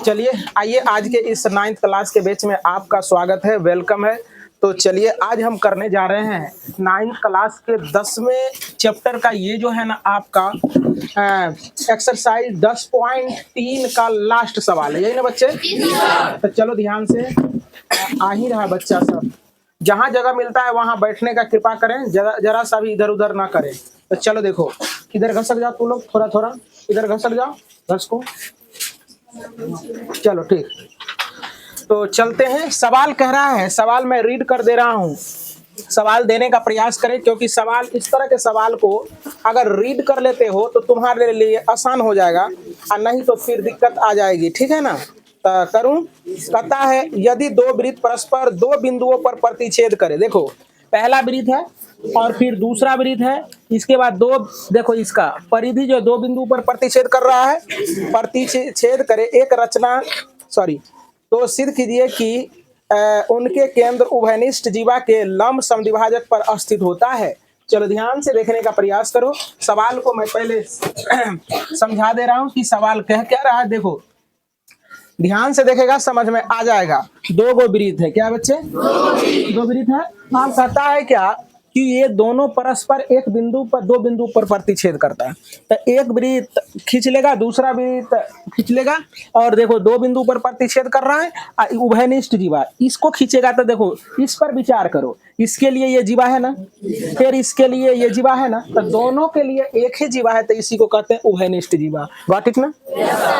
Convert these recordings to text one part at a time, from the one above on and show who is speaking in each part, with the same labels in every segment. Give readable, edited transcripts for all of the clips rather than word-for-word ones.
Speaker 1: चलिए आइए, आज के इस 9th क्लास के बैच में आपका स्वागत है, वेलकम है। तो चलिए आज हम करने जा रहे हैं 9th क्लास के 10वें चैप्टर का ये जो है ना आपका एक्सरसाइज 10.3 का लास्ट सवाल है, यही ना बच्चे। तो चलो ध्यान से आ ही रहा बच्चा सब, जहाँ जगह मिलता है वहाँ बैठने का कृपा करें, जरा सा भी इधर उधर ना करें। तो चलो देखो, इधर घसक जाओ तू लोग, थोड़ा थोड़ा इधर घसक जाओ, घस को। चलो ठीक, तो चलते हैं। सवाल कह रहा है, सवाल मैं रीड कर दे रहा हूँ, सवाल देने का प्रयास करें, क्योंकि सवाल इस तरह के सवाल को अगर रीड कर लेते हो तो तुम्हारे लिए आसान हो जाएगा, और नहीं तो फिर दिक्कत आ जाएगी, ठीक है ना। तो करूं, कहता है यदि दो वृत्त परस्पर दो बिंदुओं पर प्रतिच्छेद करे। देखो पहला वृत्त है और फिर दूसरा वृत्त है, इसके बाद दो, देखो इसका परिधि जो दो बिंदु पर प्रतिच्छेद कर रहा है, प्रतिच्छेद करे एक रचना, तो सिद्ध कीजिए कि उनके केंद्र उभयनिष्ठ जीवा के लंब समद्विभाजक पर स्थित होता है। चलो ध्यान से देखने का प्रयास करो। सवाल को मैं पहले समझा दे रहा हूं कि सवाल कह क्या रहा है। देखो ध्यान से देखेगा, समझ में आ जाएगा। दो गो वृत्त है, क्या बच्चे? दो वृत्त है। हम कहता है क्या कि ये दोनों परस्पर एक बिंदु पर दो बिंदु पर प्रतिच्छेद करता है। तो एक वृत्त खींच लेगा, दूसरा वृत्त खींच लेगा, और देखो दो बिंदु पर प्रतिच्छेद कर रहा है, उभयनिष्ठ जीवा इसको खींचेगा। तो देखो इस पर विचार करो, इसके लिए ये जीवा है ना, फिर इसके लिए ये जीवा है ना, तो दोनों के लिए एक ही जीवा है, तो इसी को कहते हैं उभयनिष्ठ जीवा। गॉट इट ना?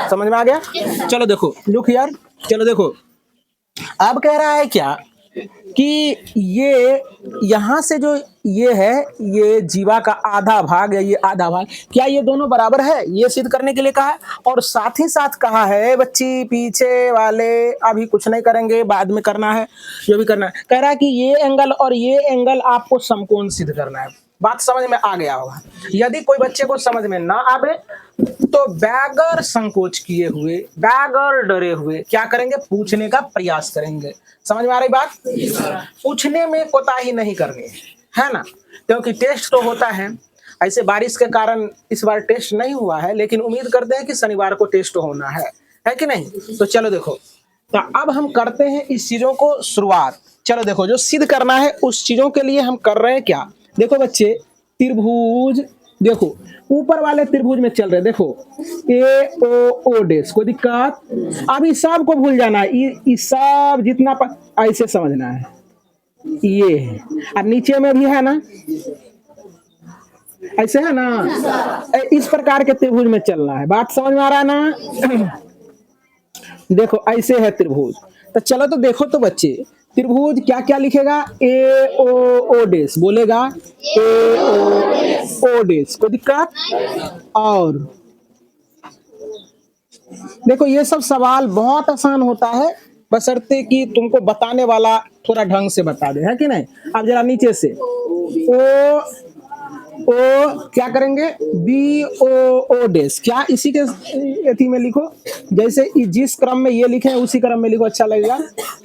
Speaker 1: समझ में आ गया? चलो देखो, लुक हियर, चलो देखो अब कह रहा है क्या कि ये यहाँ से जो ये है, ये जीवा का आधा भाग है, ये आधा भाग, क्या ये दोनों बराबर है, ये सिद्ध करने के लिए कहा है। और साथ ही साथ कहा है बच्ची, पीछे वाले अभी कुछ नहीं करेंगे, बाद में करना है, जो भी करना है। कह रहा है कि ये एंगल और ये एंगल आपको समकोण सिद्ध करना है। बात समझ में आ गया होगा। यदि कोई बच्चे को समझ में ना आवे तो बगैर संकोच किए हुए, बगैर डरे हुए क्या करेंगे, पूछने का प्रयास करेंगे। समझ में आ रही बात? पूछने में कोताही नहीं करनी है ना, क्योंकि टेस्ट तो होता है। ऐसे बारिश के कारण इस बार टेस्ट नहीं हुआ है, लेकिन उम्मीद करते हैं कि शनिवार को टेस्ट होना है कि नहीं। तो चलो देखो, तो अब हम करते हैं इस चीजों को शुरुआत। चलो देखो, जो सिद्ध करना है उस चीजों के लिए हम कर रहे हैं क्या। देखो बच्चे, त्रिभुज, देखो ऊपर वाले त्रिभुज में चल रहे, देखो ए ओ डेश, कोई दिक्कत? अब इस सब को भूल जाना है, इस सब जितना ऐसे समझना है, ये है। अब नीचे में भी है ना, ऐसे है ना, इस प्रकार के त्रिभुज में चलना है। बात समझ में आ रहा है ना? देखो ऐसे है त्रिभुज। तो चलो तो देखो तो बच्चे, त्रिभुज क्या क्या लिखेगा, ए ओ डेश बोलेगा, ए ओ डेश, कोई दिक्कत? और देखो ये सब सवाल बहुत आसान होता है, बशर्ते कि तुमको बताने वाला थोड़ा ढंग से बता दे, है कि नहीं। अब जरा नीचे से ओ क्या करेंगे, बी ओ डेश, क्या इसी के एथी में लिखो, जैसे जिस क्रम में ये लिखे उसी क्रम में लिखो, अच्छा लगेगा।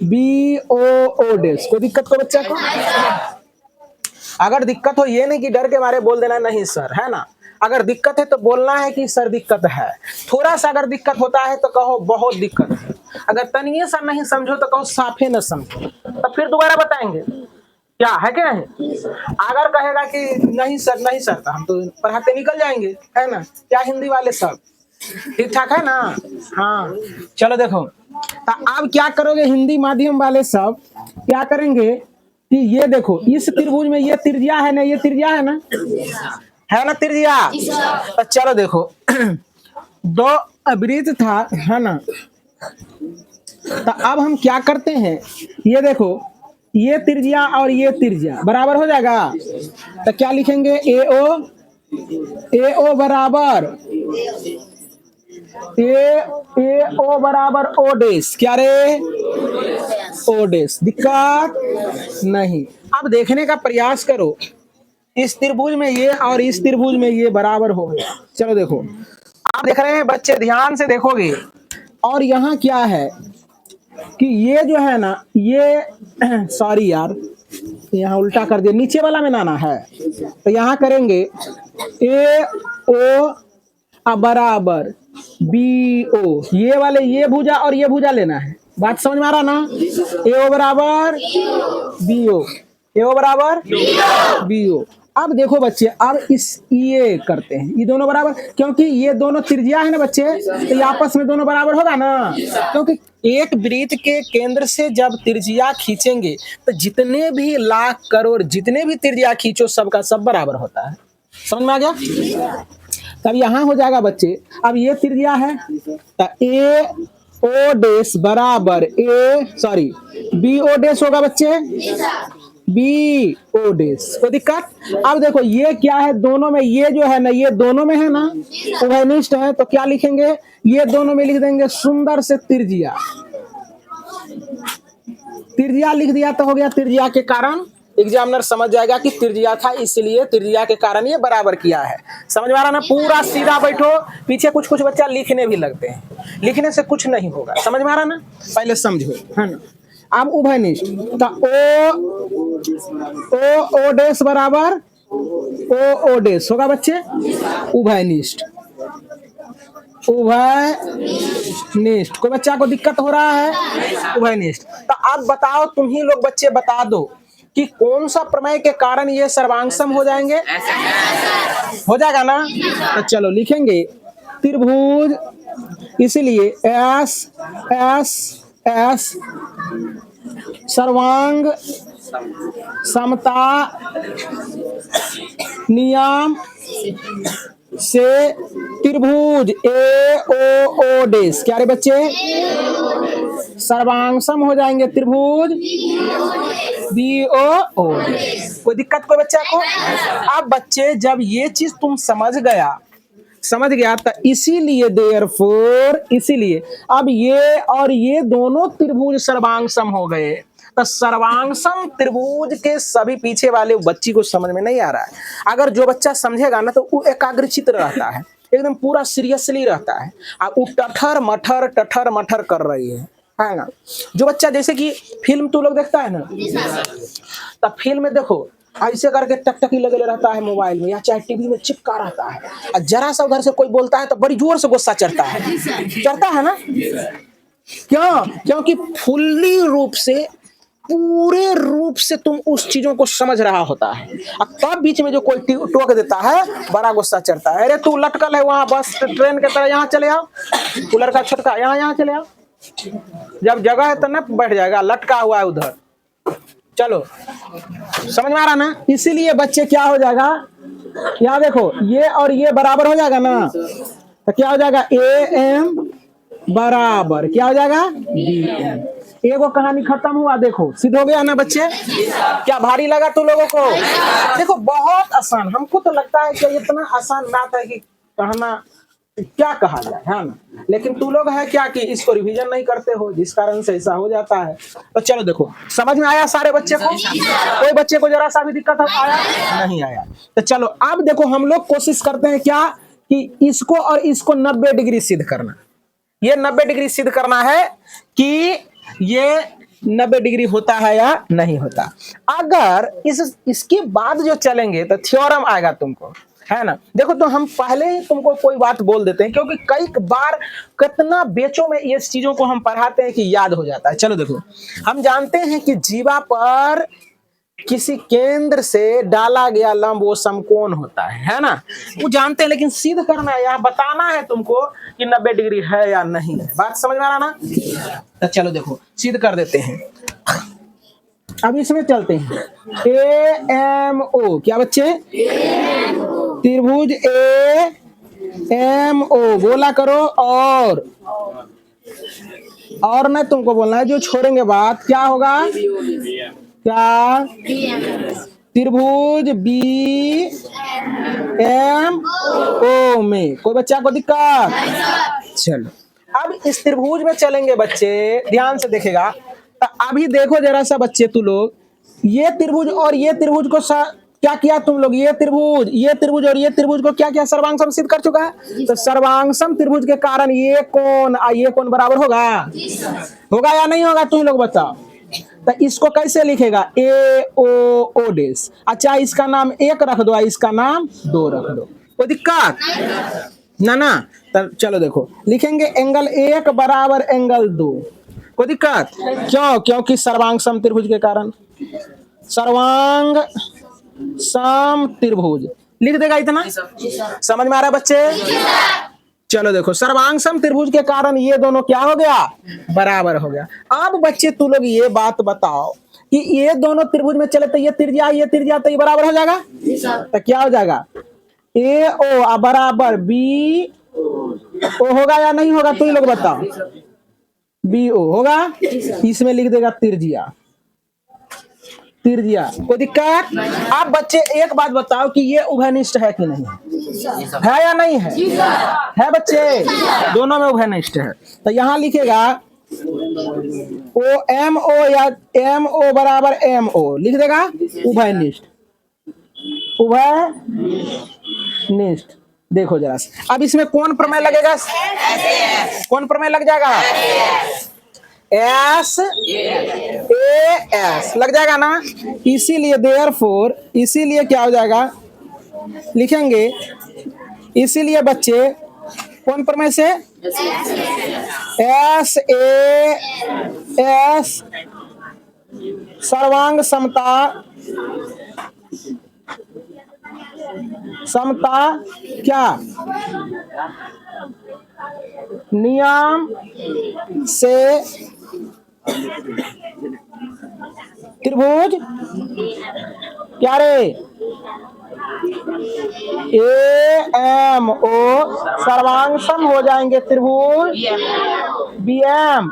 Speaker 1: बी ओ डेश, कोई दिक्कत को बच्चा को? अगर दिक्कत हो, ये नहीं कि डर के मारे बोल देना नहीं सर, है ना। अगर दिक्कत है तो बोलना है कि सर दिक्कत है। थोड़ा सा अगर दिक्कत होता है तो कहो बहुत दिक्कत है। अगर तनिए सा नहीं समझो तो कहो साफे न समझो, तो फिर दोबारा बताएंगे, क्या है कि नहीं। अगर कहेगा कि नहीं सर नहीं सर, तो हम तो पढ़ाते निकल जाएंगे, है ना। क्या हिंदी वाले सब ठीक ठाक है ना? हाँ चलो देखो, तो अब क्या करोगे, हिंदी माध्यम वाले सब क्या करेंगे कि ये देखो, इस त्रिभुज में ये त्रिज्या है ना, ये त्रिज्या है ना, है ना त्रिज्या। तो चलो देखो दो वृत्त था, है ना। तो अब हम क्या करते हैं, ये देखो ये त्रिज्या और ये त्रिज्या बराबर हो जाएगा। तो क्या लिखेंगे, ए ओ बराबर ए ओ बराबर ओ डेश, क्या रे, ओ डेश, दिक्कत नहीं। अब देखने का प्रयास करो, इस त्रिभुज में ये और इस त्रिभुज में ये बराबर हो गया। चलो देखो, आप देख रहे हैं बच्चे, ध्यान से देखोगे। और यहाँ क्या है कि ये जो है ना, ये सॉरी यार, यहाँ उल्टा कर दिया, नीचे वाला में नाना है। तो यहाँ करेंगे ए ओ बराबर बी ओ, ये वाले ये भुजा और ये भुजा लेना है। बात समझ में आ रहा ना? ए ओ बराबर बी ओ, ए ओ बराबर बी ओ। अब देखो बच्चे, अब इस ये करते हैं, ये दोनों बराबर, क्योंकि ये दोनों त्रिज्या है ना बच्चे, तो ये आपस में दोनों बराबर होगा ना, क्योंकि एक वृत्त के केंद्र से जब त्रिज्या खींचेंगे तो जितने भी लाख करोड़ जितने भी त्रिज्या खींचो सबका सब बराबर होता है। समझ में आ गया? तब यहाँ हो जाएगा बच्चे, अब ये त्रिज्या है तो ए ओ डेस बराबर बी ओ डेस होगा बच्चे, बी ओ डेस। कोई दिक्कत? अब देखो ये क्या है, दोनों में ये जो है ना, ये दोनों में है ना, उभयनिष्ठ है, तो क्या लिखेंगे, ये दोनों में लिख देंगे सुंदर से त्रिज्या। त्रिज्या लिख दिया तो हो गया, त्रिज्या के कारण एग्जामिनर समझ जाएगा कि त्रिज्या था, इसलिए त्रिज्या के कारण ये बराबर किया है। समझ में आ रहा ना? पूरा सीधा बैठो, पीछे कुछ कुछ बच्चा लिखने भी लगते हैं, लिखने से कुछ नहीं होगा। समझ में आ रहा ना? पहले समझो, है ना? अब उभयनिष्ठ तो ओ डेस बराबर ओ डेस होगा बच्चे, उभयनिष्ठ उभयनिष्ठ। कोई बच्चा को दिक्कत हो रहा है? उभयनिष्ठ। तो अब बताओ, तुम ही लोग बच्चे बता दो कि कौन सा प्रमेय के कारण ये सर्वांगसम हो जाएंगे? हो जाएगा ना? तो चलो लिखेंगे त्रिभुज, इसलिए एस एस एस सर्वांग समता नियम से त्रिभुज ए ओ डेस, क्या रे बच्चे, सर्वांगसम हो जाएंगे त्रिभुज बी ओ डेस। कोई दिक्कत कोई बच्चा को? अब बच्चे जब ये चीज तुम समझ गया तो इसीलिए देयरफॉर, इसीलिए अब ये और ये दोनों त्रिभुज सर्वांगसम हो गए। तो सर्वांगसम त्रिभुज के सभी पीछे वाले बच्ची को समझ में नहीं आ रहा है। अगर जो बच्चा समझेगा ना तो वो एकाग्रचित्त रहता है, एकदम पूरा सीरियसली रहता है, और वो टठर मठर कर रही है ना? जो बच्चा जैसे कि फिल्म तू लोग देखता है ना, तब फिल्म में देखो ऐसे करके टकटकी लगे रहता है मोबाइल में या चाहे टीवी में चिपका रहता है, और जरा सा उधर से कोई बोलता है तो बड़ी जोर से गुस्सा चढ़ता है ना? क्यों? क्योंकि फुल्ली रूप से, पूरे रूप से तुम उस चीजों को समझ रहा होता है, और तब बीच में जो कोई टोक देता है बड़ा गुस्सा चढ़ता है। अरे तू लटकल है वहां बस ट्रेन के तरह, यहाँ चले आओ, कूलर का छोटका यहाँ चले आओ। जब जगह है तो न बैठ जाएगा, लटका हुआ है उधर। चलो समझ में आ रहा ना? इसीलिए बच्चे क्या हो जाएगा, यहाँ देखो ये और ये बराबर हो जाएगा ना, तो क्या हो जाएगा, ए एम बराबर क्या हो जाएगा, बी एम। एगो कहानी खत्म हुआ। देखो सिद्ध हो गया ना बच्चे? क्या भारी लगा तुम लोगों को? देखो बहुत आसान, हमको तो लगता है कि इतना आसान बात है कि कहना क्या कहा जाए, है ना? लेकिन तू लोग है क्या कि इसको रिवीजन नहीं करते हो, जिस कारण से ऐसा हो जाता है। तो चलो देखो, समझ में आया सारे बच्चे को? कोई बच्चे को जरा सा भी दिक्कत आया? नहीं आया। तो चलो अब देखो, हम लोग कोशिश करते हैं क्या कि इसको और इसको 90 डिग्री सिद्ध करना। ये 90 डिग्री सिद्ध करना है कि ये 90 डिग्री होता है या नहीं होता। अगर इसके बाद जो चलेंगे तो थ्योरम आएगा तुमको, है ना? देखो तो हम पहले ही तुमको कोई बात बोल देते हैं, क्योंकि कई बार कितना बेचों में ये चीजों को हम पढ़ाते हैं कि याद हो जाता है। चलो देखो, हम जानते हैं कि जीवा पर किसी केंद्र से डाला गया लंब वो समकोण होता है ना? वो जानते हैं, लेकिन सिद्ध करना है, यहाँ बताना है तुमको कि 90 डिग्री है या नहीं है। बात समझ में आ रहा ना? तो चलो देखो सिद्ध कर देते हैं। अब इसमें चलते हैं, ए एम ओ, क्या बच्चे, त्रिभुज ए एम ओ, बोला करो। और नहीं तुमको बोलना है, जो छोड़ेंगे बात क्या होगा, क्या, त्रिभुज बी एम ओ में। कोई बच्चा को दिक्कत? चलो अब इस त्रिभुज में चलेंगे बच्चे, ध्यान से देखेगा। तो अभी देखो जरा सा बच्चे, तू लोग ये त्रिभुज और ये त्रिभुज को क्या किया तुम लोग, ये त्रिभुज और ये त्रिभुज को क्या किया, सर्वांगसम सिद्ध कर चुका है। तो सर्वांगसम त्रिभुज के कारण ये कोण बराबर होगा या नहीं होगा, तुम लोग बताओ। तो इसको कैसे लिखेगा, ए ओ डेस। अच्छा इसका नाम 1 रख दो, इसका नाम 2 रख दो, कोई दिक्कत? ना तब चलो देखो लिखेंगे एंगल 1 बराबर एंगल 2। कोई दिक्कत? क्यों? क्योंकि सर्वांग सम त्रिभुज के कारण। सर्वांग सम त्रिभुज लिख देगा इतना। समझ में आ रहा है बच्चे? चलो देखो सर्वांग सम त्रिभुज के कारण ये दोनों क्या हो गया? बराबर हो गया। अब बच्चे तू लोग ये बात बताओ कि ये दोनों त्रिभुज में चले तो ये त्रिज्या तो ये बराबर हो जाएगा। तो क्या हो जाएगा? ए ओ बराबर बी ओ होगा या नहीं होगा? तू ही लोग बताओ। बी ओ होगा। इसमें लिख देगा त्रिज्या। कोई दिक्कत? आप बच्चे एक बात बताओ कि ये उभयनिष्ठ है कि नहीं है या नहीं है? है बच्चे, दोनों में उभयनिष्ठ है। तो यहां लिखेगा ओ एम ओ या एम ओ बराबर एम ओ लिख देगा उभयनिष्ठ। उभयनिष्ठ देखो जरा अब इसमें कौन प्रमेय लगेगा? कौन प्रमेय लग जाएगा? एस ए एस लग जाएगा ना। इसीलिए देयरफॉर इसीलिए क्या हो जाएगा? लिखेंगे इसीलिए बच्चे कौन प्रमेय से? एस ए एस सर्वांग समता क्या नियम से त्रिभुज क्या रे? ए एम ओ सर्वांग सम हो जाएंगे त्रिभुज बी एम।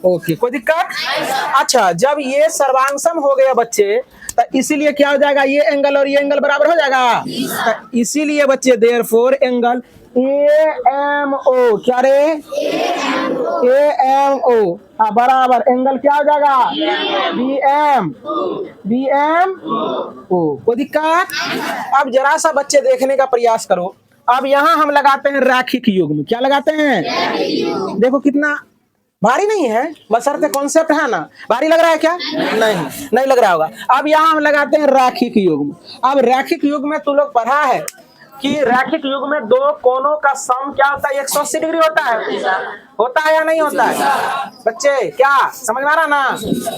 Speaker 1: ओके कोई दिक्कत? अच्छा जब ये सर्वांग सम हो गया बच्चे तो इसीलिए क्या हो जाएगा? ये एंगल और ये एंगल बराबर हो जाएगा। तो इसीलिए बच्चे therefore angle A M O क्या रे? ए एम ओ बराबर एंगल क्या हो जाएगा? B M O. कोई दिक्कत? अब जरा सा बच्चे देखने का प्रयास करो। अब यहाँ हम लगाते हैं रैखिक युग्म। क्या लगाते हैं? देखो कितना भारी नहीं है, बशर्ते कॉन्सेप्ट है ना। भारी लग रहा है क्या? नहीं लग रहा होगा। अब यहाँ हम लगाते हैं रैखिक युग्म। अब रैखिक युग्म में तू लोग पढ़ा है कि रैखिक युग्म में दो कोनों का सम क्या होता है? 180 डिग्री होता है या नहीं होता है? बच्चे क्या समझ में आ रहा ना?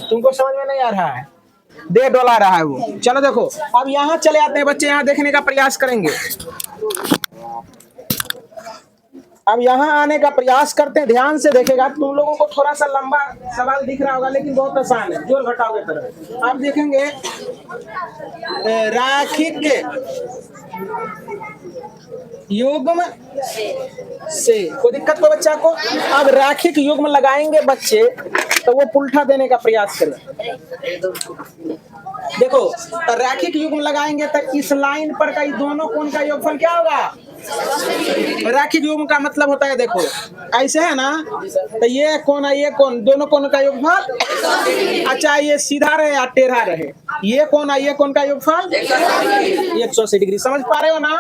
Speaker 1: तुमको समझ में नहीं आ रहा है? दे डोला रहा है वो। चलो देखो अब यहाँ चले आते हैं बच्चे, यहाँ देखने का प्रयास करेंगे। अब यहाँ आने का प्रयास करते हैं, ध्यान से देखेगा। तुम लोगों को थोड़ा सा लंबा सवाल दिख रहा होगा लेकिन बहुत आसान है, जोड़ घटाव की तरह। आप देखेंगे रैखिक युग्म से कोई दिक्कत को बच्चा को? अब रैखिक युग्म लगाएंगे बच्चे तो वो पुल्ठा देने का प्रयास करें। देखो तो रैखिक युग्म लगाएंगे तो इस लाइन पर का दोनों कोण का योगफल क्या होगा? रैखिक युग्म का मतलब होता है देखो ऐसे है ना, तो ये कोण है ये कोण, दोनों कोण का योगफल। अच्छा ये सीधा रहे या टेढ़ा रहे, ये कोण है ये कोण का योगफल 180 डिग्री। समझ पा रहे हो ना?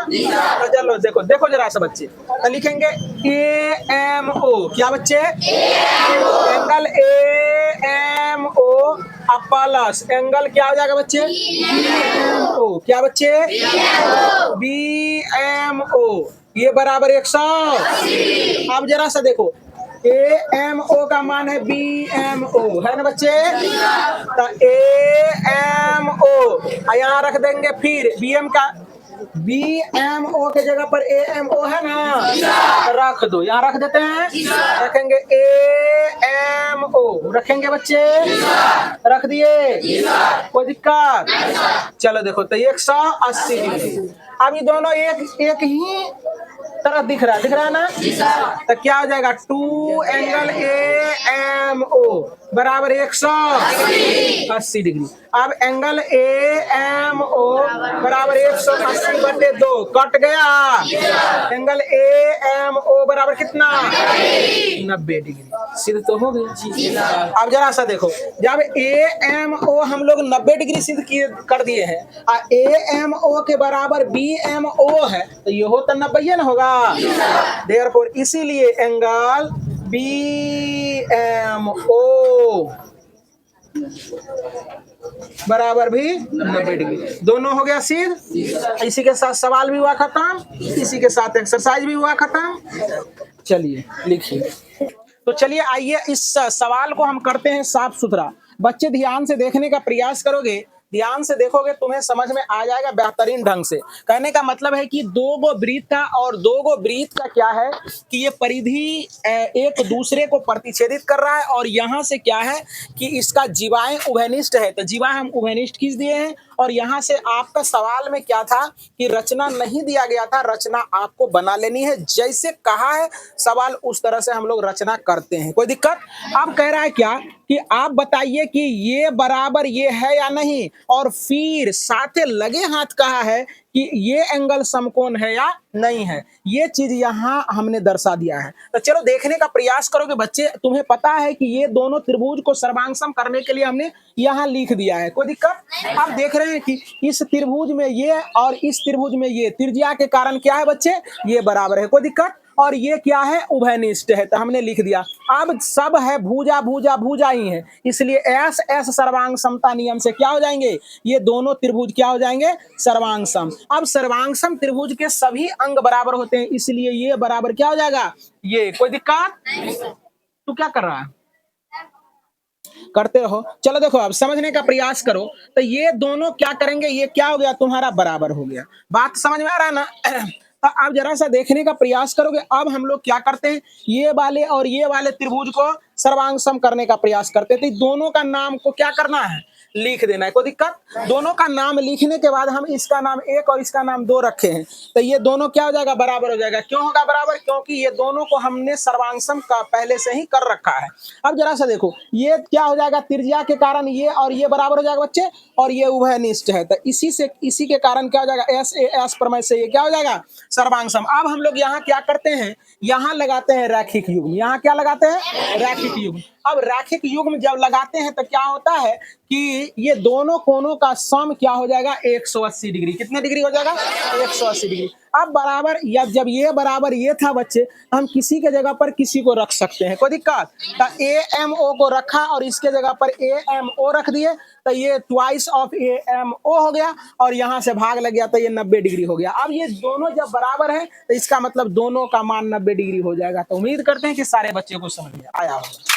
Speaker 1: तो चलो देखो जरा सा बच्चे, तो लिखेंगे ए एम ओ क्या बच्चे? Angle A M O plus angle क्या हो जाएगा बच्चे? ओ क्या बच्चे? बी एम ओ ये बराबर 100। अब जरा सा देखो ए एम ओ का मान है बी एम ओ है ना बच्चे? तो ए एम ओ यहाँ रख देंगे, फिर बी एम का बी एम ओ के जगह पर ए एम ओ है ना, रख दो, यहाँ रख देते हैं। रखेंगे ए एम ओ रखेंगे बच्चे, रख दिए, कोई दिक्कत? चलो देखो तो 180 डिग्री। अब ये दोनों एक ही तरफ दिख रहा है ना, तो क्या हो जाएगा? 2 एंगल ए एम ओ बराबर 180 डिग्री। अब एंगल ए एम ओ बराबर 180/2 कट गया। एंगल ए एम ओ बराबर कितना? 90 डिग्री। सिद्ध तो हो गया। अब जरा सा देखो, जब ए एम ओ हम लोग 90 डिग्री सिद्ध कर दिए हैं, ए एम ओ के बराबर बी एम ओ है, तो ये हो तो 90 ना होगा। देयरफॉर इसीलिए एंगल बी एम ओ बराबर भी 90 डिग्री। दोनों हो गया सिद्ध। इसी के साथ सवाल भी हुआ खत्म, इसी के साथ एक्सरसाइज भी हुआ खत्म। चलिए लिखिए। तो चलिए आइए इस सवाल को हम करते हैं साफ सुथरा। बच्चे ध्यान से देखने का प्रयास करोगे, ध्यान से देखोगे तुम्हें समझ में आ जाएगा बेहतरीन ढंग से। कहने का मतलब है कि दो गो वृत्त था और दो गो वृत्त का क्या है कि ये परिधि एक दूसरे को प्रतिच्छेदित कर रहा है और यहाँ से क्या है कि इसका जीवाएं उभयनिष्ठ है। तो जीवा हम उभयनिष्ठ खींच दिए हैं और यहाँ से आपका सवाल में क्या था कि रचना नहीं दिया गया था, रचना आपको बना लेनी है। जैसे कहा है सवाल उस तरह से हम लोग रचना करते हैं। कोई दिक्कत? अब कह रहा है क्या कि आप बताइए कि ये बराबर ये है या नहीं, और फिर साथे लगे हाथ कहा है कि ये एंगल समकोण है या नहीं है। ये चीज यहाँ हमने दर्शा दिया है। तो चलो देखने का प्रयास करोगे बच्चे। तुम्हें पता है कि ये दोनों त्रिभुज को सर्वांगसम करने के लिए हमने यहाँ लिख दिया है। कोई दिक्कत? आप देख रहे हैं कि इस त्रिभुज में ये और इस त्रिभुज में ये त्रिज्या के कारण क्या है बच्चे, ये बराबर है। कोई दिक्कत? और ये क्या है, उभयनिष्ठ है। तो हमने लिख दिया। अब सब है भुजा भुजा भुजा ही है, इसलिए एस एस सर्वांग समता नियम से क्या हो जाएंगे, ये दोनों त्रिभुज क्या हो जाएंगे, सर्वांग सम। अब सर्वांग सम त्रिभुज के सभी अंग बराबर होते हैं, इसलिए ये बराबर क्या हो जाएगा, ये। कोई दिक्कत? तू क्या कर रहा है? करते रहो। चलो देखो अब समझने का प्रयास करो। तो ये दोनों क्या करेंगे, ये क्या हो गया तुम्हारा, बराबर हो गया। बात समझ में आ रहा है ना? तो अब जरा सा देखने का प्रयास करोगे। अब हम लोग क्या करते हैं, ये वाले और ये वाले त्रिभुज को सर्वांग सम करने का प्रयास करते हैं। तो दोनों का नाम को क्या करना है, लिख देना है। कोई दिक्कत? दोनों का नाम लिखने के बाद हम इसका नाम 1 और इसका नाम 2 रखे हैं। तो ये दोनों क्या हो जाएगा, बराबर हो जाएगा। क्यों होगा बराबर? क्योंकि ये दोनों को हमने सर्वांगसम का पहले से ही कर रखा है। अब जरा सा देखो, ये क्या हो जाएगा, त्रिज्या के कारण ये और ये बराबर हो जाएगा बच्चे, और ये उभयनिष्ठ है। तो इसी के कारण क्या हो जाएगा, एस ए एस प्रमेय से ये क्या हो जाएगा, सर्वांगसम। अब हम लोग यहाँ क्या करते हैं, यहाँ लगाते हैं रैखिक युग्म। यहाँ क्या लगाते हैं, रैखिक युग्म। अब रैखिक युग्म जब लगाते हैं तो क्या होता है कि ये दोनों कोणों का सम क्या हो जाएगा, 180 डिग्री। कितने डिग्री हो जाएगा, 180 डिग्री। अब बराबर, या जब ये बराबर ये था बच्चे, हम किसी के जगह पर किसी को रख सकते हैं। कोई दिक्कत? तो ए एम ओ को रखा और इसके जगह पर ए एम ओ रख दिए, तो ये twice of A M O हो गया और यहाँ से भाग लग गया तो ये 90 डिग्री हो गया। अब ये दोनों जब बराबर है तो इसका मतलब दोनों का मान 90 डिग्री हो जाएगा। तो उम्मीद करते हैं कि सारे बच्चे को समझ में आया होगा।